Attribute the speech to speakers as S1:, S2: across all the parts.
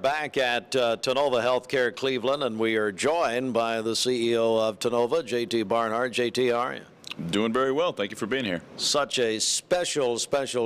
S1: Back at Tennova Healthcare Cleveland, and we are joined by the CEO of Tennova, JT Barnhart. JT, how are you?
S2: Doing very well. Thank you for being here.
S1: Such a special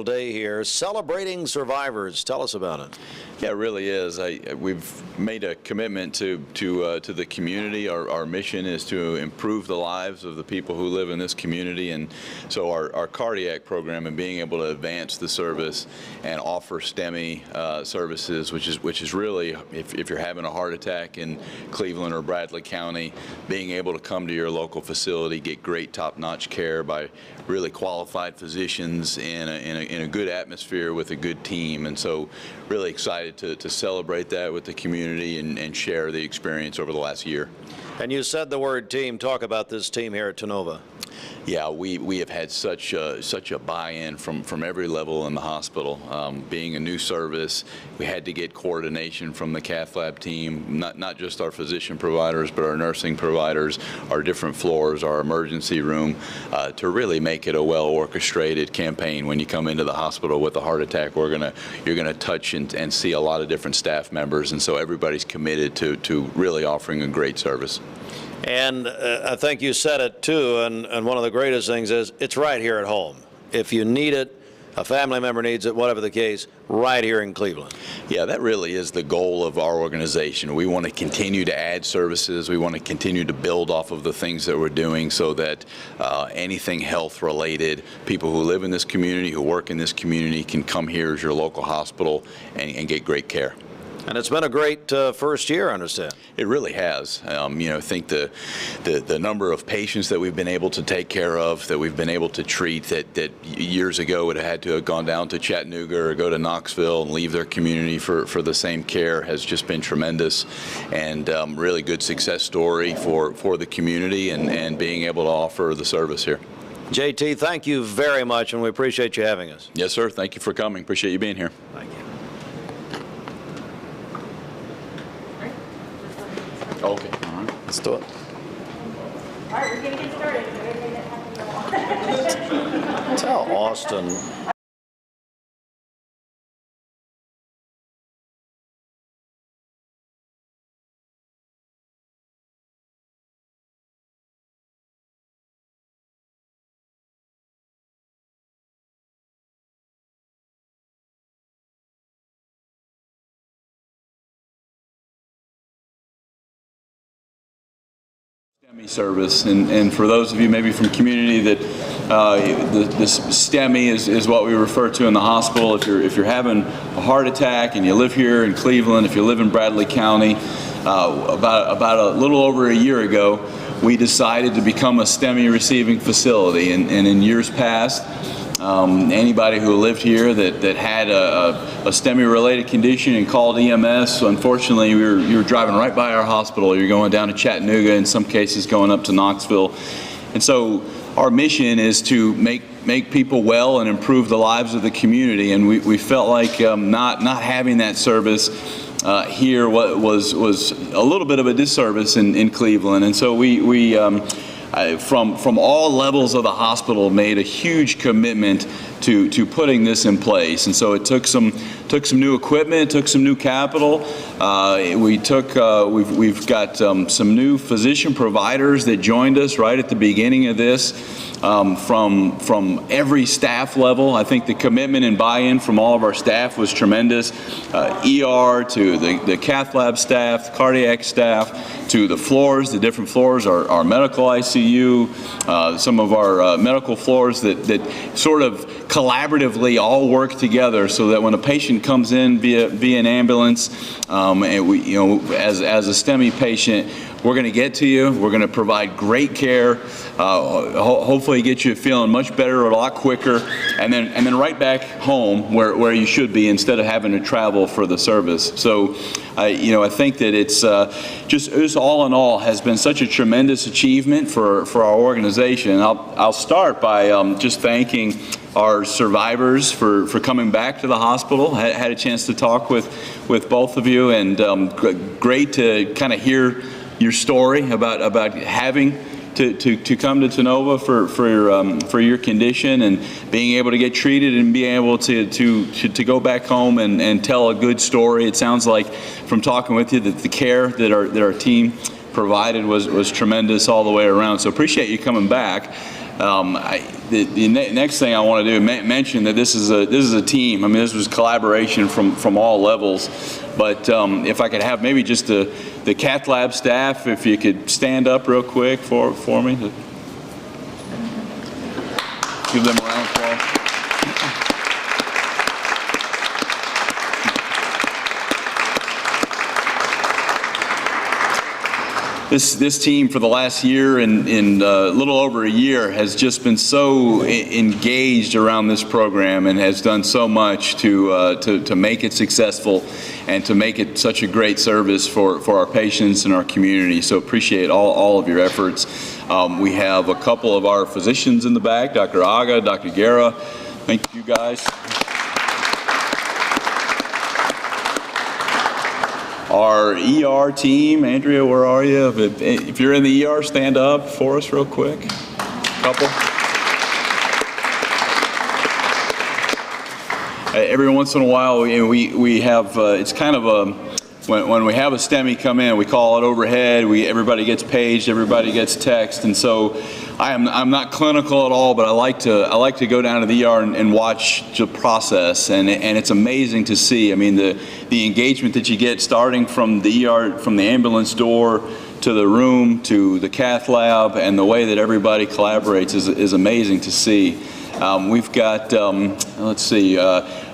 S1: day here, celebrating survivors. Tell us about it.
S2: Yeah, it really is. We've made a commitment to the community. Our mission is to improve the lives of the people who live in this community, and so our cardiac program and being able to advance the service and offer STEMI services, which is really, if you're having a heart attack in Cleveland or Bradley County, being able to come to your local facility, get great top-notch care by really qualified physicians in a good atmosphere with a good team. And so really excited to celebrate that with the community and share the experience over the last year.
S1: And you said the word team. Talk about this team here at Tennova.
S2: Yeah, we have had such a buy-in from every level in the hospital. Being a new service, we had to get coordination from the cath lab team, not just our physician providers, but our nursing providers, our different floors, our emergency room, to really make it a well-orchestrated campaign. When you come into the hospital with a heart attack, you're gonna touch and see a lot of different staff members, and so everybody's committed to really offering a great service.
S1: And I think you said it too, and one of the greatest things is it's right here at home. If you need it, a family member needs it, whatever the case, right here in Cleveland.
S2: Yeah, that really is the goal of our organization. We want to continue to add services. We want to continue to build off of the things that we're doing so that anything health related, people who live in this community, who work in this community, can come here as your local hospital and get great care.
S1: And it's been a great first year, I understand. It
S2: really has. I think the number of patients that we've been able to take care of, that we've been able to treat, that years ago would have had to have gone down to Chattanooga or go to Knoxville and leave their community for the same care, has just been tremendous, and really good success story for the community and being able to offer the service here.
S1: JT, thank you very much, and we appreciate you having us.
S2: Yes, sir. Thank you for coming. Appreciate you being here.
S1: Thank you.
S2: Okay. All right.
S1: Let's do it.
S3: All right, we're going to get started.
S1: Tell Austin.
S4: STEMI service, and for those of you maybe from community that this STEMI is what we refer to in the hospital. If you're having a heart attack and you live here in Cleveland, if you live in Bradley County, about a little over a year ago, we decided to become a STEMI receiving facility, and in years past, anybody who lived here that had a STEMI related condition and called EMS, unfortunately you were driving right by our hospital. You're going down to Chattanooga, in some cases going up to Knoxville. And so our mission is to make people well and improve the lives of the community, and we felt like not having that service here was a little bit of a disservice in Cleveland. And so we from all levels of the hospital made a huge commitment to putting this in place. And so it took some new equipment, took some new capital. We've got some new physician providers that joined us right at the beginning of this, from every staff level. I think the commitment and buy-in from all of our staff was tremendous. ER to the cath lab staff, the cardiac staff, to the floors, the different floors, our medical ICU, some of our medical floors that sort of collaboratively all work together so that when a patient comes in via an ambulance, and we, as a STEMI patient, we're going to get to you. We're going to provide great care. Hopefully, get you feeling much better a lot quicker, and then right back home where you should be instead of having to travel for the service. So, I think that it's just all in all has been such a tremendous achievement for our organization. I'll start by just thanking our survivors for coming back to the hospital. Had a chance to talk with both of you, and great to kind of hear your story about having to come to Tennova for your condition, and being able to get treated and being able to go back home and tell a good story. It sounds like from talking with you that the care that our team provided was tremendous all the way around. So appreciate you coming back. The next thing I want to do mention that this is a team. I mean, this was collaboration from all levels. But if I could have maybe just the cath lab staff, if you could stand up real quick for me. Give them a round of applause. This team for the last year and a little over a year has just been so engaged around this program and has done so much to make it successful and to make it such a great service for our patients and our community. So appreciate all of your efforts. We have a couple of our physicians in the back, Dr. Aga, Dr. Guerra. Thank you guys. Our ER team, Andrea, where are you? If you're in the ER, stand up for us real quick. Couple. Every once in a while, we have, it's kind of a, when we have a STEMI come in, we call it overhead. Everybody gets paged, everybody gets text, and so I'm not clinical at all, but I like to go down to the ER and watch the process, and it's amazing to see. I mean, the engagement that you get starting from the ER, from the ambulance door to the room to the cath lab, and the way that everybody collaborates is amazing to see. We've got, let's see,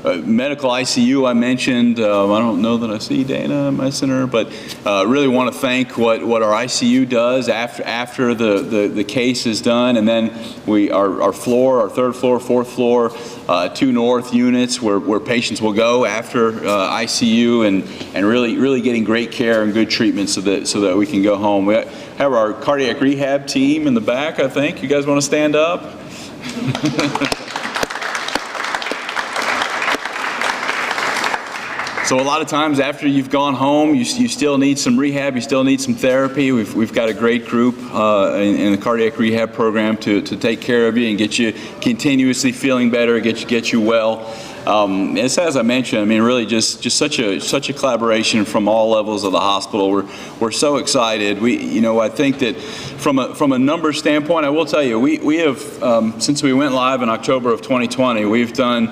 S4: medical ICU I mentioned. I don't know that I see Dana in my center, but really want to thank what our ICU does after the case is done. And then our floor, our third floor, fourth floor, 2 north units where patients will go after ICU and really getting great care and good treatment so that we can go home. We have our cardiac rehab team in the back, I think. You guys want to stand up? So a lot of times after you've gone home, you still need some rehab, you still need some therapy. We've got a great group in the cardiac rehab program to take care of you and get you continuously feeling better, get you well. As I mentioned, I mean, really just such a collaboration from all levels of the hospital. We're so excited. I think that from a numbers standpoint, I will tell you, we have since we went live in October of 2020, we've done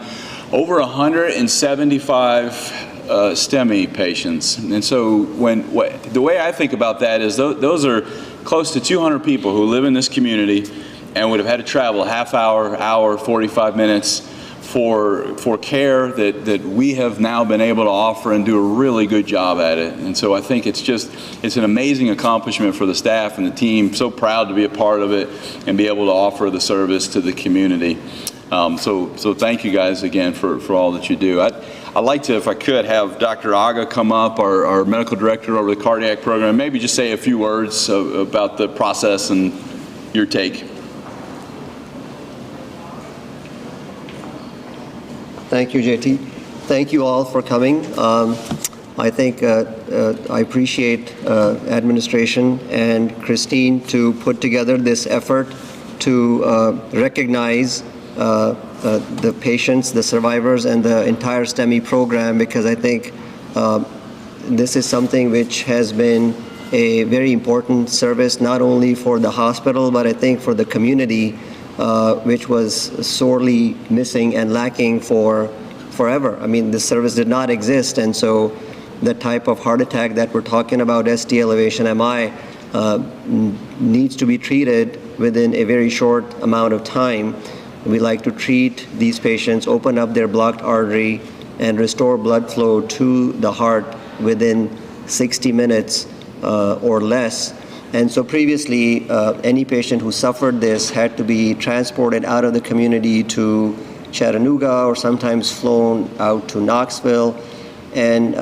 S4: over 175 STEMI patients. And so the way I think about that is those are close to 200 people who live in this community and would have had to travel a half hour, 45 minutes for care that we have now been able to offer and do a really good job at it. And so I think it's an amazing accomplishment for the staff and the team. So proud to be a part of it and be able to offer the service to the community. So thank you guys again for all that you do. I'd like to, if I could, have Dr. Aga come up, our medical director over the cardiac program, maybe just say a few words about the process and your take.
S5: Thank you, JT. Thank you all for coming. I think I appreciate administration and Christine to put together this effort to recognize the patients, the survivors, and the entire STEMI program, because I think this is something which has been a very important service, not only for the hospital, but I think for the community, which was sorely missing and lacking for forever. I mean, this service did not exist, and so the type of heart attack that we're talking about, ST elevation MI, needs to be treated within a very short amount of time. We like to treat these patients, open up their blocked artery, and restore blood flow to the heart within 60 minutes or less. And so previously, any patient who suffered this had to be transported out of the community to Chattanooga or sometimes flown out to Knoxville. And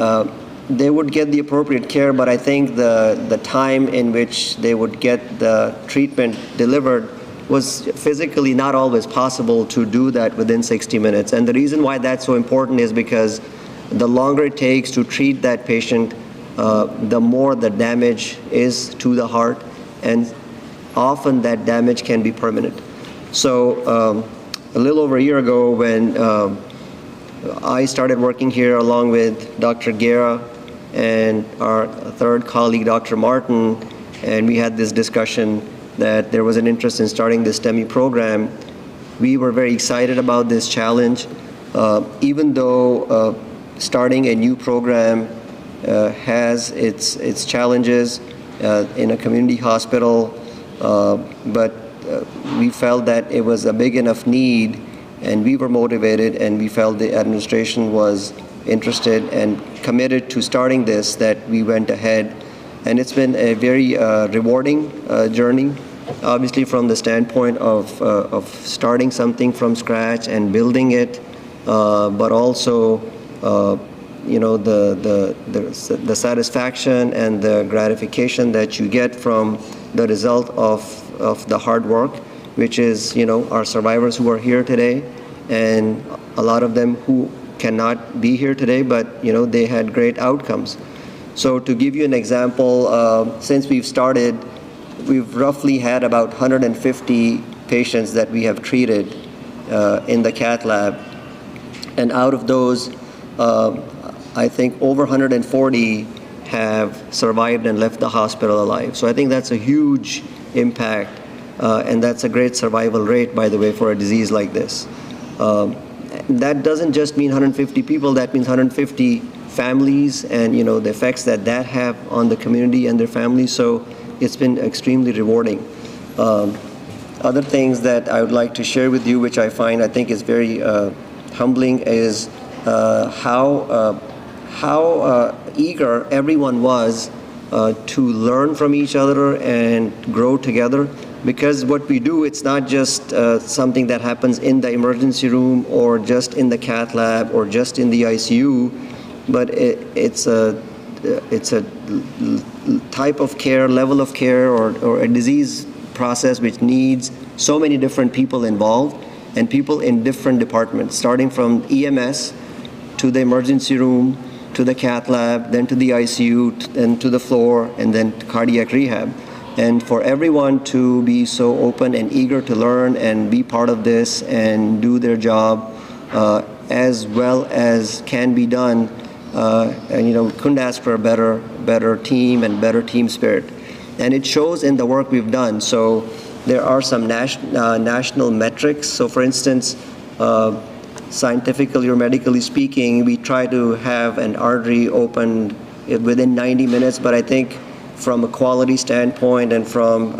S5: they would get the appropriate care, but I think the time in which they would get the treatment delivered was physically not always possible to do that within 60 minutes. And the reason why that's so important is because the longer it takes to treat that patient, the more the damage is to the heart. And often that damage can be permanent. So a little over a year ago, when I started working here along with Dr. Guerra and our third colleague, Dr. Martin, and we had this discussion that there was an interest in starting this STEMI program. We were very excited about this challenge. Even though starting a new program has its challenges in a community hospital, but we felt that it was a big enough need, and we were motivated, and we felt the administration was interested and committed to starting this, that we went ahead. And it's been a very rewarding journey, obviously from the standpoint of starting something from scratch and building it, but also you know, the satisfaction and the gratification that you get from the result of the hard work, which is, you know, our survivors who are here today, and a lot of them who cannot be here today, but, you know, they had great outcomes. So to give you an example, since we've started, we've roughly had about 150 patients that we have treated in the cath lab. And out of those, I think over 140 have survived and left the hospital alive. So I think that's a huge impact, and that's a great survival rate, by the way, for a disease like this. That doesn't just mean 150 people, that means 150 families, and, you know, the effects that that have on the community and their families. So it's been extremely rewarding. Other things that I would like to share with you, which I think is very humbling, is how eager everyone was to learn from each other and grow together. Because what we do, it's not just something that happens in the emergency room or just in the cath lab or just in the ICU, but it's a type of care, level of care, or a disease process which needs so many different people involved, and people in different departments, starting from EMS to the emergency room, to the cath lab, then to the ICU, and to the floor, and then to cardiac rehab. And for everyone to be so open and eager to learn and be part of this and do their job as well as can be done, and, you know, couldn't ask for a better team and better team spirit. And it shows in the work we've done. So there are some national metrics. So for instance, scientifically or medically speaking, we try to have an artery opened within 90 minutes, but I think from a quality standpoint and from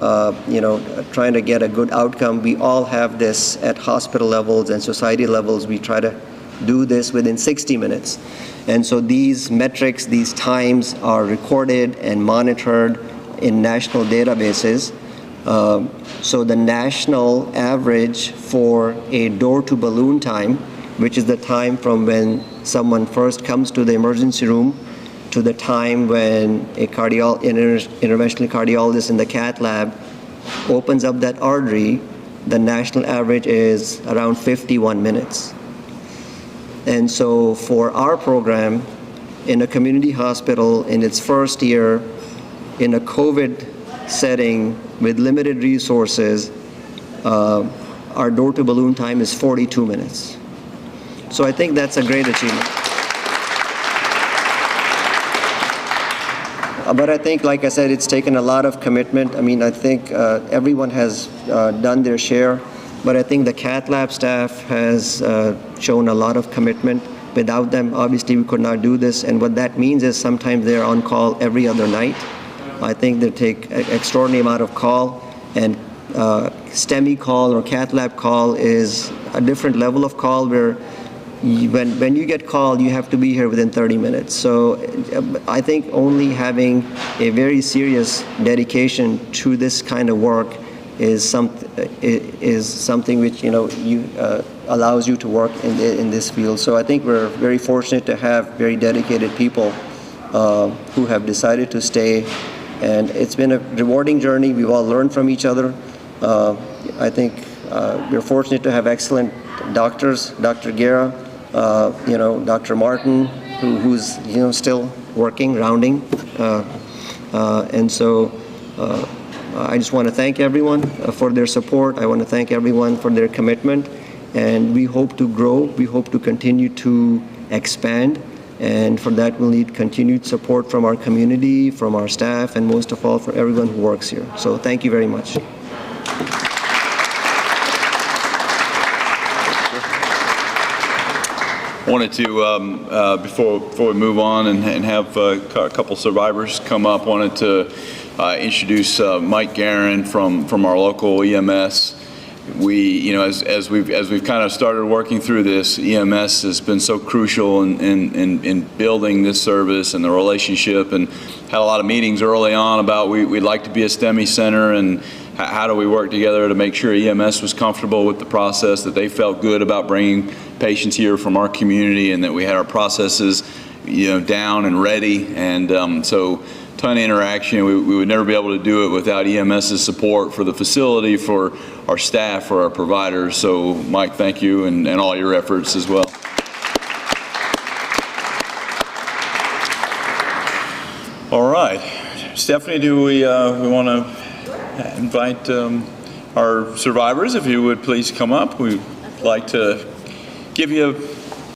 S5: you know, trying to get a good outcome, we all have this at hospital levels and society levels. We try to do this within 60 minutes. And so these metrics, these times are recorded and monitored in national databases. So the national average for a door-to-balloon time, which is the time from when someone first comes to the emergency room to the time when a interventional cardiologist in the cath lab opens up that artery, the national average is around 51 minutes. And so for our program, in a community hospital in its first year, in a COVID setting with limited resources, our door-to-balloon time is 42 minutes. So I think that's a great achievement. But I think, like I said, it's taken a lot of commitment. I mean, I think everyone has done their share, but I think the cath lab staff has shown a lot of commitment. Without them, obviously, we could not do this. And what that means is sometimes they're on call every other night. I think they take an extraordinary amount of call, and STEMI call or cath lab call is a different level of call where when you get called, you have to be here within 30 minutes. So I think only having a very serious dedication to this kind of work is something which, you know, allows you to work in this field. So I think we're very fortunate to have very dedicated people who have decided to stay, and it's been a rewarding journey. We've all learned from each other. I think we're fortunate to have excellent doctors, Dr. Guerra, you know, Dr. Martin, who's, you know, still working, rounding, and so I just want to thank everyone for their support. I want to thank everyone for their commitment. And we hope to grow. We hope to continue to expand. And for that, we'll need continued support from our community, from our staff, and most of all, for everyone who works here. So thank you very much.
S4: Wanted to, before we move on and have a couple survivors come up, wanted to introduce Mike Guerin from our local EMS. We, as we've kind of started working through this, EMS has been so crucial in building this service and the relationship, and had a lot of meetings early on about we'd like to be a STEMI center, and how do we work together to make sure EMS was comfortable with the process, that they felt good about bringing patients here from our community, and that we had our processes, down and ready. And so ton of interaction. We would never be able to do it without EMS's support for the facility, for our staff, for our providers. So Mike, thank you, and all your efforts as well. All right, Stephanie, do we want to invite our survivors, if you would please come up. We'd like to give you